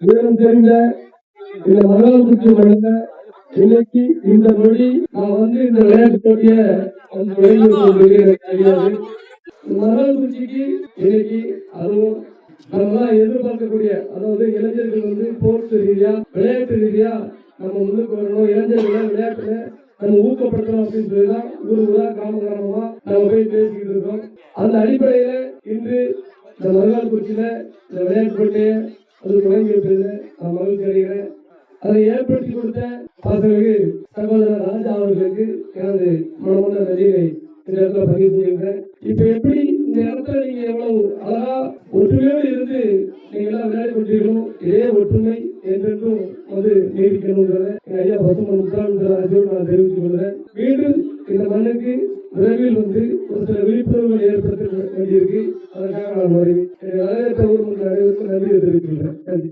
வீரம் தெரிந்த இந்த மணல்குச்சி மனித இன்னைக்கு இந்த மொழி நான் இந்த விளையாட்டு போட்டிய தெரியாது. மணல்குச்சிக்கு இன்னைக்கு அதுவும் நம்ம எதிர்பார்க்கக்கூடிய அதாவது இளைஞர்கள் போர்ட்ஸ் ரீதியா விளையாட்டு ரீதியா நம்ம முன்னுக்கு வரணும். இளைஞர்களை விளையாட்டுல நம்ம ஊக்கப்படுத்தணும் அப்படின்னு சொல்லிதான் ஊருக்குள்ள கிராமமா நம்ம போய் பேசிக்கிட்டு இருக்கோம். அந்த அடிப்படையில இன்று இந்த மணல்குச்சியில இந்த விளையாட்டு போட்டியை அது தொடங்கி வைப்பதில் நான் மகிழ்ச்சி அடைகிறேன். அதை ஏற்படுத்தி கொடுத்த பாசமிகு சகோதரர் ராஜா அவர்களுக்கு எனது மனமான நன்றியை இந்த இடத்துல பதிவு செய்கின்றேன். இப்ப எப்படி இந்த இடத்துல நீங்க எவ்வளவு அழகா ஒற்றுமையோடு இருந்து நீங்க எல்லாம் விளையாடி கொண்டிருக்கணும். இதே ஒற்றுமை என்றென்றும் நீடிக்கணுங்கிறத ஐயா பசுமன் முத்தாளு நான் தெரிவித்துக் கொள்கிறேன். மீண்டும் இந்த மண்ணுக்கு விரைவில் ஒரு சில விழிப்புணர்வுகள் ஏற்படுத்த வேண்டியிருக்கு. அதற்காக நான் வரவேற்ற ஊர் மக்கள் அனைவருக்கும் நன்றி தெரிவித்துக் கொள்கிறேன். நன்றி.